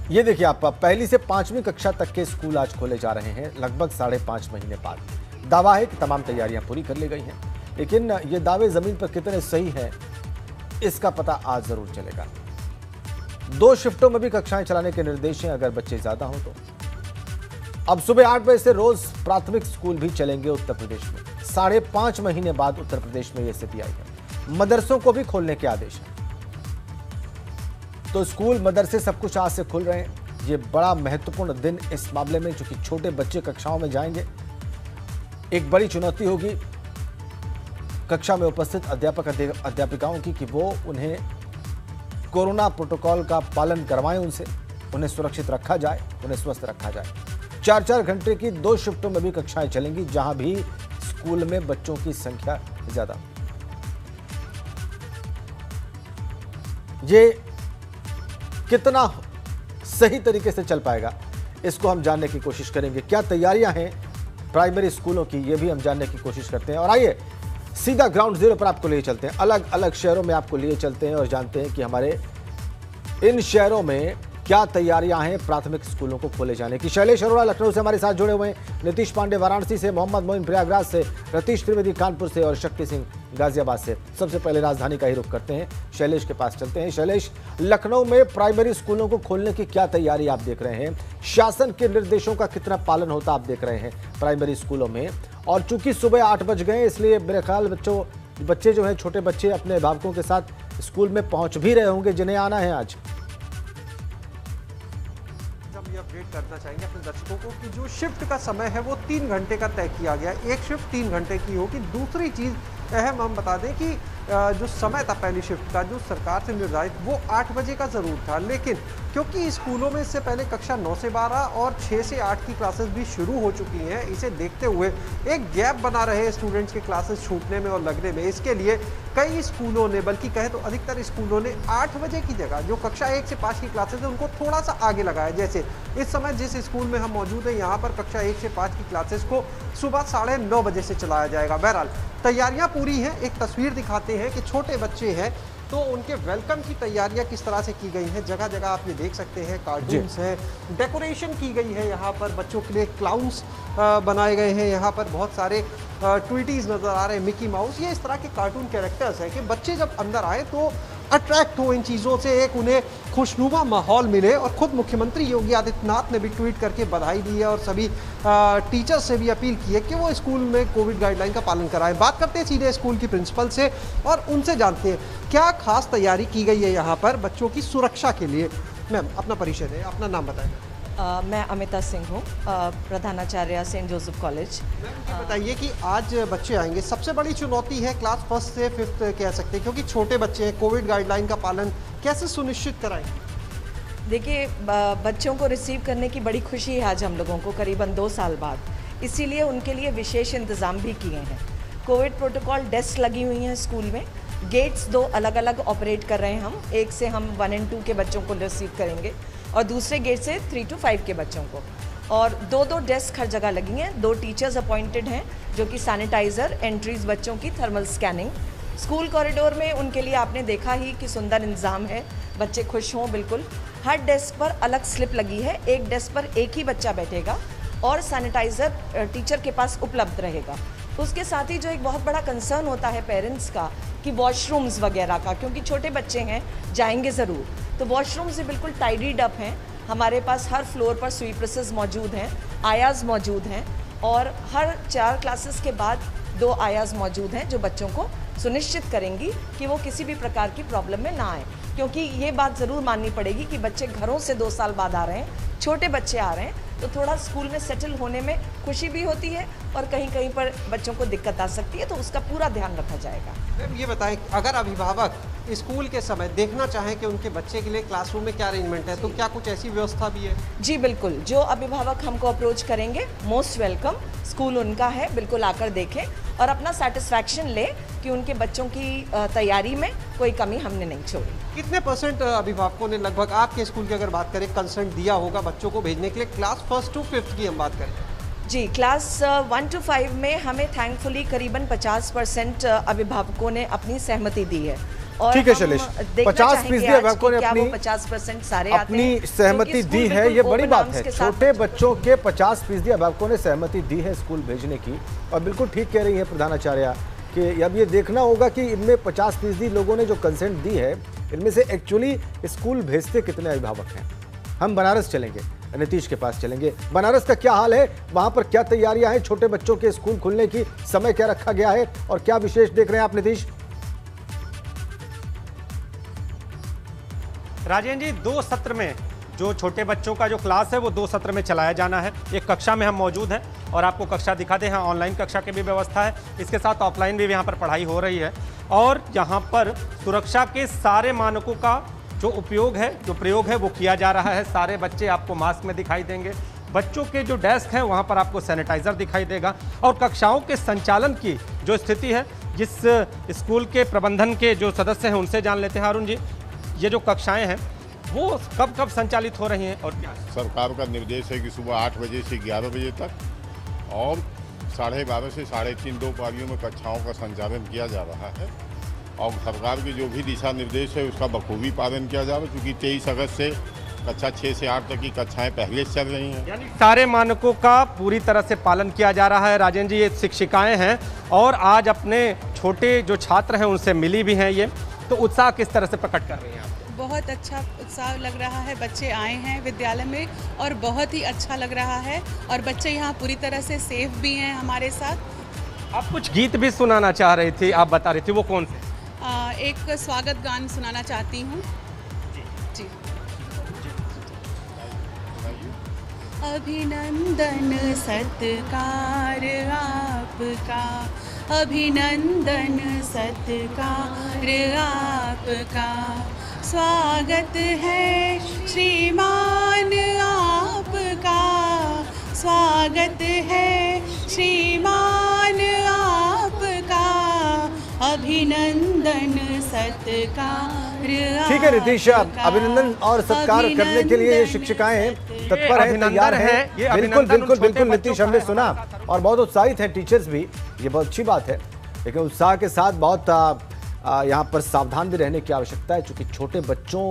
ये देखिए आप, पहली से 5वीं कक्षा तक के स्कूल आज खोले जा रहे हैं, लगभग 5.5 महीने बाद। दावा है कि तमाम तैयारियां पूरी कर ली गई हैं, लेकिन ये दावे जमीन पर कितने सही हैं, इसका पता आज जरूर चलेगा। 2 शिफ्टों में भी कक्षाएं चलाने के निर्देश हैं अगर बच्चे ज्यादा हों तो। अब सुबह 8 बजे से रोज प्राथमिक स्कूल भी चलेंगे उत्तर प्रदेश में। 5.5 महीने बाद उत्तर प्रदेश में यह स्थिति आई है। मदरसों को भी खोलने के आदेश हैं। तो स्कूल मदरसे सब कुछ आज से खुल रहे हैं। ये बड़ा महत्वपूर्ण दिन इस मामले में, चूंकि छोटे बच्चे कक्षाओं में जाएंगे। एक बड़ी चुनौती होगी कक्षा में उपस्थित अध्यापक अध्यापिकाओं की कि वो उन्हें कोरोना प्रोटोकॉल का पालन करवाएं, उन्हें सुरक्षित रखा जाए, उन्हें स्वस्थ रखा जाए। 4-4 घंटे की 2 शिफ्टों में भी कक्षाएं चलेंगी, जहां भी स्कूल में बच्चों की संख्या ज्यादा। ये कितना सही तरीके से चल पाएगा, इसको हम जानने की कोशिश करेंगे। क्या तैयारियां हैं प्राइमरी स्कूलों की, ये भी हम जानने की कोशिश करते हैं। और आइए सीधा ग्राउंड जीरो पर आपको लिए चलते हैं, अलग अलग शहरों में आपको लिए चलते हैं और जानते हैं कि हमारे इन शहरों में क्या तैयारियां हैं प्राथमिक स्कूलों को खोले जाने की। शैलेश अरोड़ा लखनऊ से हमारे साथ जुड़े हुए हैं, नीतीश पांडे वाराणसी से, मोहम्मद मोइन प्रयागराज से, रतीश त्रिवेदी कानपुर से और शक्ति सिंह गाजियाबाद से। सबसे पहले राजधानी का ही रुख करते हैं, शैलेश के पास चलते हैं। शैलेश, लखनऊ में प्राइमरी स्कूलों को खोलने की क्या तैयारी आप देख रहे हैं? शासन के निर्देशों का कितना पालन होता आप देख रहे हैं प्राइमरी स्कूलों में? और चूंकि सुबह 8 बज गए, इसलिए मेरे ख्याल बच्चे जो हैं, छोटे बच्चे अपने अभिभावकों के साथ स्कूल में पहुंच भी रहे होंगे जिन्हें आना है आज। अपडेट करना चाहेंगे अपने दर्शकों को कि जो शिफ्ट का समय है वो 3 घंटे का तय किया गया। एक शिफ्ट 3 घंटे की होगी। दूसरी चीज़ अहम हम बता दें कि जो समय था पहली शिफ्ट का, जो सरकार से निर्धारित, वो 8 बजे का ज़रूर था। लेकिन क्योंकि स्कूलों में इससे पहले कक्षा 9 से 12 और 6 से 8 की क्लासेस भी शुरू हो चुकी हैं, इसे देखते हुए एक गैप बना रहे स्टूडेंट्स के क्लासेस छूटने में और लगने में। इसके लिए कई स्कूलों ने, बल्कि कहे तो अधिकतर स्कूलों ने 8 बजे की जगह जो कक्षा 1 से 5 की क्लासेस है उनको थोड़ा सा आगे लगाया। जैसे इस समय जिस स्कूल में हम मौजूद हैं, यहाँ पर कक्षा 1 से 5 की क्लासेस को सुबह 9:30 बजे से चलाया जाएगा। बहरहाल तैयारियां पूरी हैं। एक तस्वीर दिखाते हैं कि छोटे बच्चे हैं तो उनके वेलकम की तैयारियां किस तरह से की गई हैं। जगह जगह आप ये देख सकते हैं, कार्टून्स हैं, डेकोरेशन की गई है। यहाँ पर बच्चों के लिए क्लाउन्स बनाए गए हैं। यहाँ पर बहुत सारे ट्वीटीज नज़र आ रहे हैं, मिकी माउस, ये इस तरह के कार्टून कैरेक्टर्स हैं कि बच्चे जब अंदर आए तो अट्रैक्ट हो इन चीज़ों से, एक उन्हें खुशनुमा माहौल मिले। और ख़ुद मुख्यमंत्री योगी आदित्यनाथ ने भी ट्वीट करके बधाई दी है और सभी टीचर्स से भी अपील की है कि वो स्कूल में कोविड गाइडलाइन का पालन कराएं। बात करते हैं सीधे स्कूल की प्रिंसिपल से और उनसे जानते हैं क्या खास तैयारी की गई है यहाँ पर बच्चों की सुरक्षा के लिए। मैम, अपना परिचय दें, अपना नाम बताएं। मैं अमिता सिंह हूँ, प्रधानाचार्य सेंट जोसेफ कॉलेज। बताइए कि आज बच्चे आएंगे, सबसे बड़ी चुनौती है क्लास 1 से 5 कह सकते हैं, क्योंकि छोटे बच्चे हैं, कोविड गाइडलाइन का पालन कैसे सुनिश्चित कराएंगे? देखिए, बच्चों को रिसीव करने की बड़ी खुशी है आज हम लोगों को, करीबन 2 साल बाद। इसीलिए उनके लिए विशेष इंतज़ाम भी किए हैं। कोविड प्रोटोकॉल डेस्क लगी हुई हैं स्कूल में। गेट्स 2 अलग अलग ऑपरेट कर रहे हैं हम। एक से हम 1 और 2 के बच्चों को रिसीव करेंगे और दूसरे गेट से 3 to 5 के बच्चों को। और 2-2 डेस्क हर जगह लगी हैं। 2 टीचर्स अपॉइंटेड हैं जो कि सैनिटाइज़र, एंट्रीज बच्चों की, थर्मल स्कैनिंग। स्कूल कॉरिडोर में उनके लिए आपने देखा ही कि सुंदर इंतज़ाम है, बच्चे खुश हों बिल्कुल। हर डेस्क पर अलग स्लिप लगी है, एक डेस्क पर एक ही बच्चा बैठेगा और सैनिटाइज़र टीचर के पास उपलब्ध रहेगा। उसके साथ ही जो एक बहुत बड़ा कंसर्न होता है पेरेंट्स का कि वॉशरूम्स वगैरह का, क्योंकि छोटे बच्चे हैं, जाएंगे ज़रूर, तो वॉशरूम्स भी बिल्कुल टाइडीड अप हैं। हमारे पास हर फ्लोर पर स्वीपर्सेस मौजूद हैं, आयाज़ मौजूद हैं और हर 4 क्लासेस के बाद 2 आयाज़ मौजूद हैं जो बच्चों को सुनिश्चित करेंगी कि वो किसी भी प्रकार की प्रॉब्लम में ना आए। क्योंकि ये बात ज़रूर माननी पड़ेगी कि बच्चे घरों से 2 साल बाद आ रहे हैं, छोटे बच्चे आ रहे हैं, तो थोड़ा स्कूल में सेटल होने में खुशी भी होती है और कहीं कहीं पर बच्चों को दिक्कत आ सकती है, तो उसका पूरा ध्यान रखा जाएगा। मैम, ये बताएं, अगर अभिभावक स्कूल के समय देखना चाहें कि उनके बच्चे के लिए क्लासरूम में क्या अरेंजमेंट है, तो क्या कुछ ऐसी व्यवस्था भी है? जी बिल्कुल, जो अभिभावक हमको अप्रोच करेंगे, मोस्ट वेलकम, स्कूल उनका है, बिल्कुल आकर देखें और अपना सेटिस्फैक्शन ले कि उनके बच्चों की तैयारी में कोई कमी हमने नहीं छोड़ी। कितने % अभिभावकों ने लगभग आपके स्कूल की अगर बात करें कंसेंट दिया होगा बच्चों को भेजने के लिए? क्लास 1 to 5 की हम बात करें। जी, क्लास 1 to 5 में हमें थैंकफुली करीबन 50% अभिभावकों ने अपनी सहमति दी है। और ठीक है शैलेश, 50% अभिभावकों ने अपनी 50% सारे अपनी सहमति दी है, ये बड़ी बात है। छोटे बच्चों के 50% अभिभावकों ने सहमति दी है स्कूल भेजने की, और बिल्कुल ठीक कह रही है प्रधानाचार्य कि अब ये देखना होगा कि इनमें 50% लोगों ने जो कंसेंट दी है, इनमें से एक्चुअली स्कूल भेजते कितने अभिभावक हैं। हम बनारस चलेंगे, नीतीश के पास चलेंगे। बनारस का क्या हाल है, वहां पर क्या तैयारियां हैं, छोटे बच्चों के स्कूल खुलने की समय क्या रखा गया है और क्या विशेष देख रहे हैं आप नीतीश? राजेंद्र जी, 2 सत्र में जो छोटे बच्चों का जो क्लास है वो 2 सत्र में चलाया जाना है। एक कक्षा में हम मौजूद हैं और आपको कक्षा दिखाते हैं। ऑनलाइन कक्षा की भी व्यवस्था है, इसके साथ ऑफलाइन भी यहाँ पर पढ़ाई हो रही है और यहाँ पर सुरक्षा के सारे मानकों का जो उपयोग है, जो प्रयोग है वो किया जा रहा है। सारे बच्चे आपको मास्क में दिखाई देंगे, बच्चों के जो डेस्क हैं वहाँ पर आपको सैनिटाइजर दिखाई देगा और कक्षाओं के संचालन की जो स्थिति है, जिस स्कूल के प्रबंधन के जो सदस्य हैं उनसे जान लेते हैं। अरुण जी, ये जो कक्षाएं हैं वो कब कब संचालित हो रही हैं और क्या? सरकार का निर्देश है कि सुबह 8 बजे से 11 बजे तक और 12:30 से 3:30 2 पारियों में कक्षाओं का संचालन किया जा रहा है और सरकार के जो भी दिशा निर्देश है उसका बखूबी पालन किया जा रहा है, क्योंकि 23 अगस्त से कक्षा 6 से 8 तक की कक्षाएं पहले से चल रही हैं। यानी सारे मानकों का पूरी तरह से पालन किया जा रहा है। राजेंद्र जी, ये शिक्षिकाएं हैं और आज अपने छोटे जो छात्र हैं उनसे मिली भी हैं, ये तो उत्साह किस तरह से प्रकट कर रही हैं आप? बहुत अच्छा उत्साह लग रहा है। बच्चे आए हैं विद्यालय में और बहुत ही अच्छा लग रहा है और बच्चे यहाँ पूरी तरह से सेफ भी हैं हमारे साथ। आप कुछ गीत भी सुनाना चाह रही थी, आप बता रही थी, वो कौन से? एक स्वागत गान सुनाना चाहती हूँ जी। अभिनंदन सत्कार आपका, अभिनंदन सत्कार आपका, स्वागत है श्रीमान आपका, स्वागत है श्रीमान आपका, अभिनंदन सत्कार। ठीक है नीतीश, अभिनंदन और सत्कार करने के लिए ये शिक्षिकाएं तत्पर हैं, तैयार हैं। बिल्कुल बिल्कुल बिल्कुल नीतीश, हमने सुना और बहुत उत्साहित हैं टीचर्स भी, ये बहुत अच्छी बात है। लेकिन उत्साह के साथ बहुत यहाँ पर सावधान भी रहने की आवश्यकता है, क्योंकि छोटे बच्चों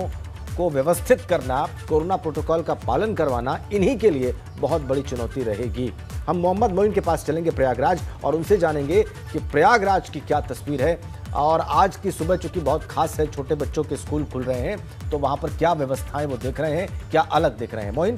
को व्यवस्थित करना, कोरोना प्रोटोकॉल का पालन करवाना इन्हीं के लिए बहुत बड़ी चुनौती रहेगी। हम मोहम्मद मोइन के पास चलेंगे प्रयागराज और उनसे जानेंगे कि प्रयागराज की क्या तस्वीर है और आज की सुबह चूंकि बहुत खास है, छोटे बच्चों के स्कूल खुल रहे हैं तो वहां पर क्या व्यवस्थाएं वो देख रहे हैं, क्या अलग देख रहे हैं। मोइन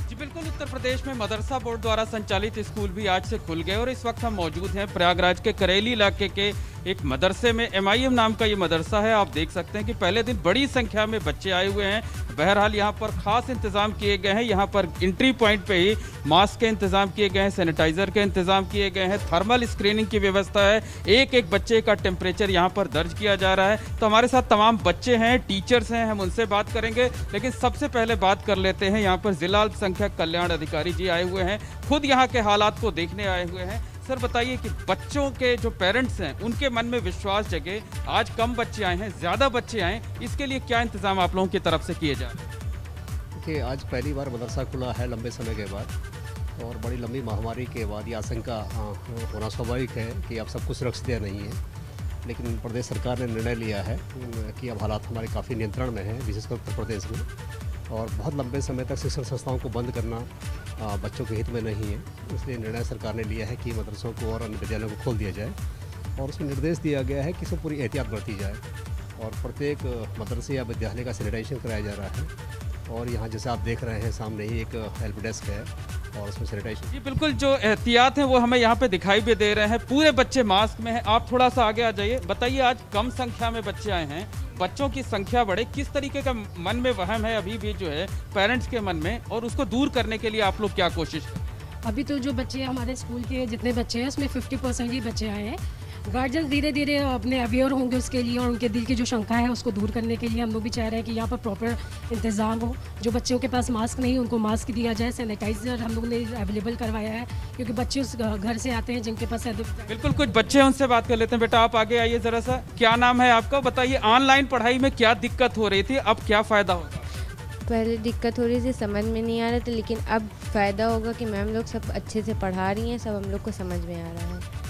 जी बिल्कुल, उत्तर प्रदेश में मदरसा बोर्ड द्वारा संचालित स्कूल भी आज से खुल गए और इस वक्त हम मौजूद हैं प्रयागराज के करेली इलाके के एक मदरसे में। MIM नाम का ये मदरसा है। आप देख सकते हैं कि पहले दिन बड़ी संख्या में बच्चे आए हुए हैं। बहरहाल यहाँ पर खास इंतजाम किए गए हैं। यहाँ पर एंट्री पॉइंट पे ही मास्क के इंतजाम किए गए हैं, सैनिटाइजर के इंतजाम किए गए हैं, थर्मल स्क्रीनिंग की व्यवस्था है, एक एक बच्चे का टेम्परेचर यहाँ पर दर्ज किया जा रहा है। तो हमारे साथ तमाम बच्चे हैं, टीचर्स हैं, हम उनसे बात करेंगे। लेकिन सबसे पहले बात कर लेते हैं, यहाँ पर जिला अल्पसंख्यक कल्याण अधिकारी जी आए हुए हैं, खुद यहाँ के हालात को देखने आए हुए हैं। सर बताइए कि बच्चों के जो पेरेंट्स हैं उनके मन में विश्वास जगे, आज कम बच्चे आए हैं, ज़्यादा बच्चे आए, इसके लिए क्या इंतजाम आप लोगों की तरफ से किए जा रहे हैं? देखिए, आज पहली बार मदरसा खुला है लंबे समय के बाद और बड़ी लंबी महामारी के बाद ये आशंका होना स्वाभाविक है कि अब सब कुछ सुरक्षित नहीं है। लेकिन प्रदेश सरकार ने निर्णय लिया है कि अब हालात हमारे काफ़ी नियंत्रण में हैं, विशेषकर उत्तर प्रदेश में, और बहुत लंबे समय तक शिक्षण संस्थाओं को बंद करना बच्चों के हित में नहीं है। इसलिए निर्णय सरकार ने लिया है कि मदरसों को और अन्य विद्यालयों को खोल दिया जाए और उसमें निर्देश दिया गया है कि इसमें पूरी एहतियात बरती जाए और प्रत्येक मदरसे या विद्यालय का सैनिटाइजेशन कराया जा रहा है। और यहाँ जैसे आप देख रहे हैं सामने ही एक हेल्प डेस्क है और उसमें सैनिटाइजेशन। जी बिल्कुल, जो एहतियात हैं वो हमें यहाँ पे दिखाई भी दे रहे हैं। पूरे बच्चे मास्क में हैं। आप थोड़ा सा आगे आ जाइए। बताइए, आज कम संख्या में बच्चे आए हैं, बच्चों की संख्या बढ़े, किस तरीके का मन में वहम है अभी भी जो है पेरेंट्स के मन में, और उसको दूर करने के लिए आप लोग क्या कोशिश करें? अभी तो जो बच्चे हमारे स्कूल के जितने बच्चे हैं उसमें 50% ही बच्चे आए हैं। गार्जियन धीरे धीरे अपने अवेयर होंगे उसके लिए और उनके दिल की जो शंका है उसको दूर करने के लिए हम लोग भी चाह रहे हैं कि यहाँ पर प्रॉपर इंतज़ाम हो। जो बच्चों के पास मास्क नहीं उनको मास्क दिया जाए, सैनिटाइजर हम लोग ने अवेलेबल करवाया है, क्योंकि बच्चे उस घर से आते हैं जिनके पास। बिल्कुल, कुछ बच्चे हैं उनसे बात कर लेते हैं। बेटा आप आगे आइए ज़रा सा, क्या नाम है आपका? बताइए, ऑनलाइन पढ़ाई में क्या दिक्कत हो रही थी, अब क्या फ़ायदा होगा? पहले दिक्कत हो रही थी, समझ में नहीं आ रहा था, लेकिन अब फ़ायदा होगा कि मैम लोग सब अच्छे से पढ़ा रही हैं, सब हम लोग को समझ में आ रहा है।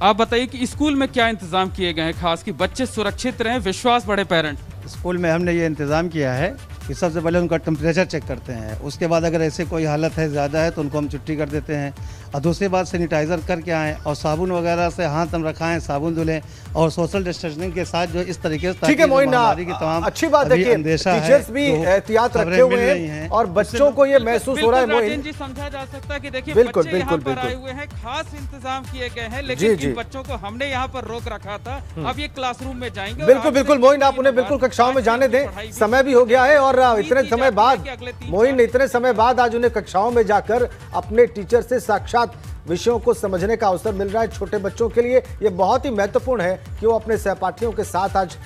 आप बताइए कि स्कूल में क्या इंतजाम किए गए हैं खास कि बच्चे सुरक्षित रहें, विश्वास बढ़े पेरेंट्स। स्कूल में हमने ये इंतज़ाम किया है कि सबसे पहले उनका टेम्परेचर चेक करते हैं, उसके बाद अगर ऐसे कोई हालत है ज़्यादा है तो उनको हम छुट्टी कर देते हैं, और दूसरी बात सैनिटाइज़र करके आएँ और साबुन वगैरह से हाथ हम रखाएं, साबुन धुलें और सोशल डिस्टेंसिंग के साथ जो इस तरीके से। ठीक है मोइन, अच्छी बात है कि टीचर्स भी एहतियात रखे हुए हैं और बच्चों को ये महसूस हो रहा है। मोइन जी, समझा जा सकता है कि देखिए बिल्कुल बच्चे यहाँ बिल्कुल पर आए हुए हैं, खास इंतजाम किए गए हैं, लेकिन इन बच्चों को हमने यहाँ पर रोक रखा था, अब ये क्लासरूम में जाएंगे। बिल्कुल बिल्कुल मोइन, आप उन्हें बिल्कुल कक्षाओं में जाने दें, समय भी हो गया है और इतने समय बाद मोइन, इतने समय बाद आज उन्हें कक्षाओं में जाकर अपने टीचर से साक्षात विषयों को समझने का अवसर मिल रहा है। छोटे बच्चों के लिए ये बहुत ही महत्वपूर्ण है कि वो अपने सहपाठियों के साथ आज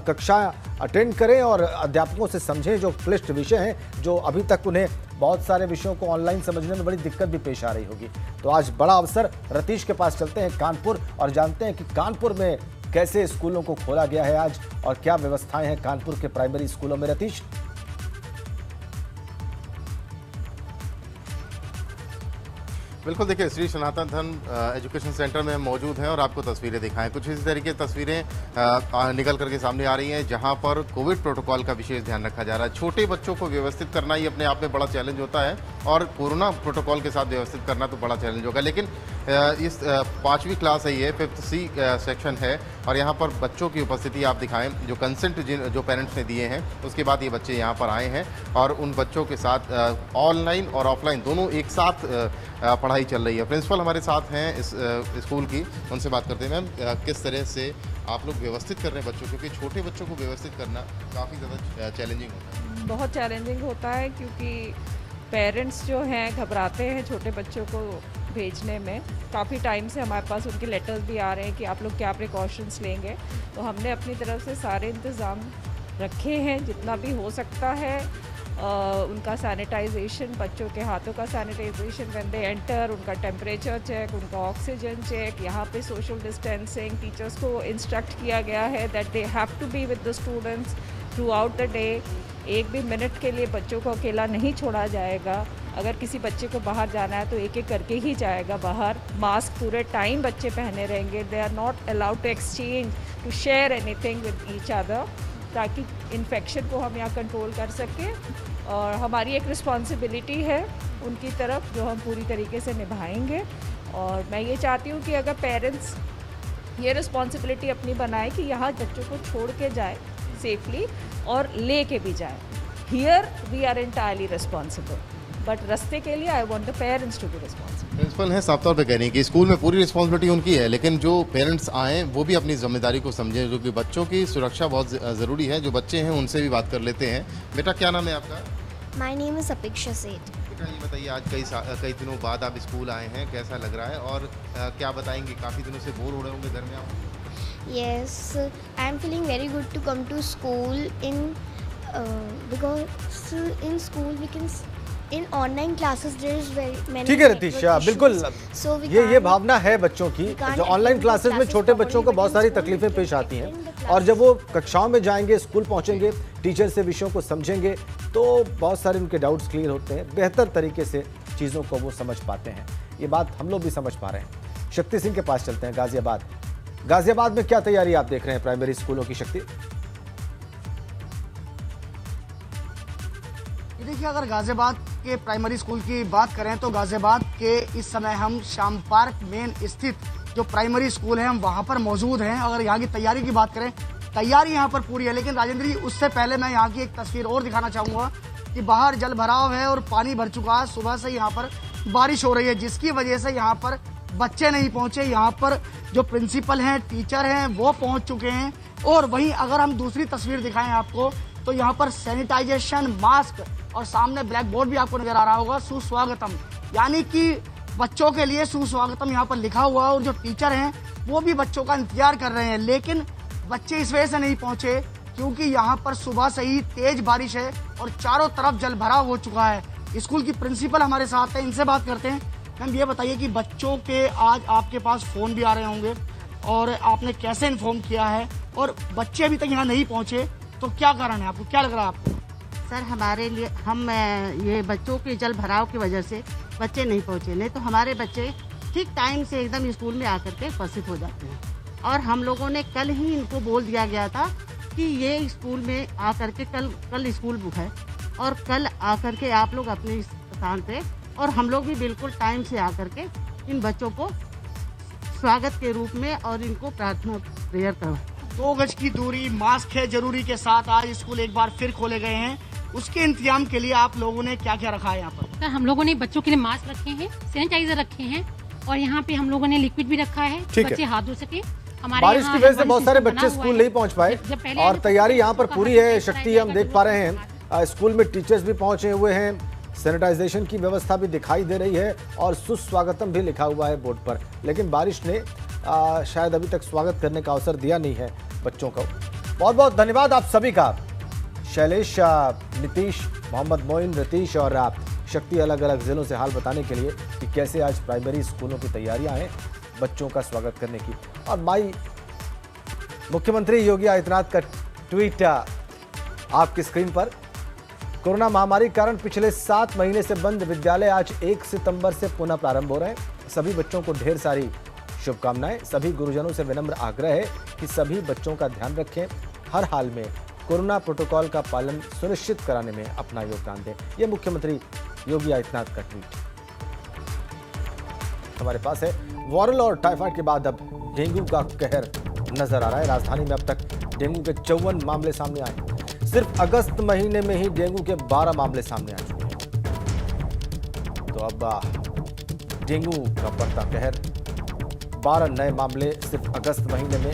कक्षा अटेंड करें और अध्यापकों से समझें जो क्लिष्ट विषय हैं, जो अभी तक उन्हें बहुत सारे विषयों को ऑनलाइन समझने में बड़ी दिक्कत भी पेश आ रही होगी। तो आज बड़ा अवसर। रतीश के पास चलते हैं कानपुर और जानते हैं कि कानपुर में कैसे स्कूलों को खोला गया है आज और क्या व्यवस्थाएं हैं कानपुर के प्राइमरी स्कूलों में। रतीश। बिल्कुल, देखिए श्री सनातन धर्म एजुकेशन सेंटर में हम मौजूद हैं और आपको तस्वीरें दिखाएं। कुछ इसी तरीके की तस्वीरें निकल करके सामने आ रही हैं जहां पर कोविड प्रोटोकॉल का विशेष ध्यान रखा जा रहा है। छोटे बच्चों को व्यवस्थित करना ही अपने आप में बड़ा चैलेंज होता है और कोरोना प्रोटोकॉल के साथ व्यवस्थित करना तो बड़ा चैलेंज होगा। लेकिन इस 5वीं क्लास है, ये 5th C सेक्शन है और यहाँ पर बच्चों की उपस्थिति आप दिखाएं, जो कंसेंट जो पेरेंट्स ने दिए हैं उसके बाद ये बच्चे यहाँ पर आए हैं और उन बच्चों के साथ ऑनलाइन और ऑफलाइन दोनों एक साथ पढ़ाई चल रही है। प्रिंसिपल हमारे साथ हैं इस स्कूल की, उनसे बात करते हैं। मैम, किस तरह से आप लोग व्यवस्थित कर रहे हैं बच्चों, क्योंकि छोटे बच्चों को व्यवस्थित करना काफ़ी ज़्यादा चैलेंजिंग होता है? बहुत चैलेंजिंग होता है क्योंकि पेरेंट्स जो हैं घबराते हैं छोटे बच्चों को भेजने में। काफ़ी टाइम से हमारे पास उनके लेटर्स भी आ रहे हैं कि आप लोग क्या प्रिकॉशंस लेंगे, तो हमने अपनी तरफ से सारे इंतज़ाम रखे हैं जितना भी हो सकता है। उनका सैनिटाइजेशन, बच्चों के हाथों का सैनिटाइजेशन व्हेन दे एंटर, उनका टेम्परेचर चेक, उनका ऑक्सीजन चेक, यहाँ पे सोशल डिस्टेंसिंग। टीचर्स को इंस्ट्रक्ट किया गया है that they have to be with the students throughout the day. एक भी मिनट के लिए बच्चों को अकेला नहीं छोड़ा जाएगा। अगर किसी बच्चे को बाहर जाना है तो एक एक करके ही जाएगा बाहर। मास्क पूरे टाइम बच्चे पहने रहेंगे। They are not allowed to exchange, to share anything with each other, ताकि इन्फेक्शन को हम यहाँ कंट्रोल कर सकें। और हमारी एक रिस्पॉन्सिबिलिटी है उनकी तरफ जो हम पूरी तरीके से निभाएंगे। और मैं ये चाहती हूँ कि अगर पेरेंट्स ये रिस्पॉन्सिबिलिटी अपनी बनाए कि यहाँ बच्चों को छोड़ के जाए सेफली और ले के भी जाए। Here we are entirely responsible, but रास्ते के लिए I want the parents to be responsible. Principal हैं, साफ तौर पे कह रही हैं कि स्कूल में पूरी रिस्पॉन्सिबिलिटी उनकी है, लेकिन जो पेरेंट्स आएँ वो भी अपनी जिम्मेदारी को समझें, जो कि बच्चों की सुरक्षा बहुत ज़रूरी है। जो बच्चे हैं उनसे भी बात कर लेते हैं। बेटा, क्या नाम है आपका? माय नेम इज़ अपेक्षा सेठ। बेटा, ये बताइए, आज कई दिनों बाद आप स्कूल आए हैं, कैसा लग रहा है और क्या बताएंगे? काफ़ी दिनों से बोर हो रहे होंगे घर में आप? Yes, I am feeling very good to come to school because in school we can in online classes there is very many। ठीक है रतीश, बिल्कुल ये भावना है बच्चों की। जो ऑनलाइन क्लासेस में छोटे बच्चों को बहुत सारी तकलीफें पेश आती हैं और जब वो कक्षाओं में जाएंगे, स्कूल पहुंचेंगे, टीचर से विषयों को समझेंगे तो बहुत सारे उनके डाउट्स क्लियर होते हैं, बेहतर तरीके से चीज़ों को वो समझ पाते हैं। ये बात हम लोग भी समझ पा रहे हैं। शक्ति सिंह के पास चलते हैं, गाजियाबाद में क्या तैयारी आप देख रहे हैं प्राइमरी स्कूलों की? शक्ति। देखिए, अगर गाजियाबाद के प्राइमरी स्कूल की बात करें तो गाजियाबाद के इस समय हम श्याम पार्क मेन स्थित जो प्राइमरी स्कूल है हम वहां पर मौजूद हैं। अगर यहाँ की तैयारी की बात करें, तैयारी यहाँ पर पूरी है। लेकिन राजेंद्र जी, उससे पहले मैं यहाँ की एक तस्वीर और दिखाना चाहूँगा कि बाहर जल भराव है और पानी भर चुका है। सुबह से यहाँ पर बारिश हो रही है जिसकी वजह से यहाँ पर बच्चे नहीं पहुंचे। यहाँ पर जो प्रिंसिपल हैं, टीचर हैं, वो पहुंच चुके हैं। और वहीं अगर हम दूसरी तस्वीर दिखाएं आपको तो यहाँ पर सैनिटाइजेशन, मास्क और सामने ब्लैक बोर्ड भी आपको नजर आ रहा होगा, सुस्वागतम, यानी कि बच्चों के लिए सुस्वागतम यहाँ पर लिखा हुआ है। और जो टीचर हैं वो भी बच्चों का इंतजार कर रहे हैं, लेकिन बच्चे इस वजह से नहीं पहुंचे क्योंकि यहाँ पर सुबह से ही तेज बारिश है और चारों तरफ जल भराव हो चुका है। स्कूल की प्रिंसिपल हमारे साथ है, इनसे बात करते हैं। मैम, ये बताइए कि बच्चों के आज आपके पास फ़ोन भी आ रहे होंगे और आपने कैसे इन्फॉर्म किया है और बच्चे अभी तक यहाँ नहीं पहुँचे, तो क्या कारण है? आपको क्या लग रहा है? आपको सर, हमारे लिए हम ये बच्चों के जल भराव की वजह से बच्चे नहीं पहुँचे, नहीं तो हमारे बच्चे ठीक टाइम से एकदम स्कूल में आकर के उपस्थित हो जाते हैं। और हम लोगों ने कल ही इनको बोल दिया गया था कि ये स्कूल में आकर के कल स्कूल बुक है और कल आकर के आप लोग अपने स्थान पे, और हम लोग भी बिल्कुल टाइम से आकर के इन बच्चों को स्वागत के रूप में और इनको प्रार्थना प्रेयर करवाएं। 2 गज की दूरी, मास्क है जरूरी के साथ आज स्कूल एक बार फिर खोले गए हैं। उसके इंतजाम के लिए आप लोगों ने क्या क्या रखा है यहाँ पर? हम लोगों ने बच्चों के लिए मास्क रखे हैं, सैनिटाइजर रखे हैं और यहाँ पे हम लोगों ने लिक्विड भी रखा है, बच्चे हाथ धो सके। बारिश की वजह से बहुत सारे बच्चे स्कूल नहीं पहुँच पाए और तैयारी यहाँ पर पूरी है। शक्ति, हम देख पा रहे हैं स्कूल में टीचर्स भी पहुंचे हुए हैं, सैनिटाइजेशन की व्यवस्था भी दिखाई दे रही है और सुस्वागतम भी लिखा हुआ है बोर्ड पर। लेकिन बारिश ने शायद अभी तक स्वागत करने का अवसर दिया नहीं है बच्चों को। बहुत बहुत धन्यवाद आप सभी का, शैलेश, नीतीश, मोहम्मद मोइन, रतीश और शक्ति, अलग अलग जिलों से हाल बताने के लिए कि कैसे आज प्राइमरी स्कूलों की तैयारियां हैं बच्चों का स्वागत करने की। और माई मुख्यमंत्री योगी आदित्यनाथ का ट्वीट आपकी स्क्रीन पर। कोरोना महामारी के कारण पिछले 7 महीने से बंद विद्यालय आज 1 सितंबर से पुनः प्रारंभ हो रहे हैं। सभी बच्चों को ढेर सारी शुभकामनाएं। सभी गुरुजनों से विनम्र आग्रह है कि सभी बच्चों का ध्यान रखें, हर हाल में कोरोना प्रोटोकॉल का पालन सुनिश्चित कराने में अपना योगदान दें। यह मुख्यमंत्री योगी आदित्यनाथ का ट्वीट हमारे पास है। वायरल और टाइफाइड के बाद अब डेंगू का कहर नजर आ रहा है। राजधानी में अब तक डेंगू के 54 मामले सामने आए। सिर्फ अगस्त महीने में ही डेंगू के 12 मामले सामने आ चुके हैं। तो अब डेंगू का बढ़ता कहर, 12 नए मामले सिर्फ अगस्त महीने में।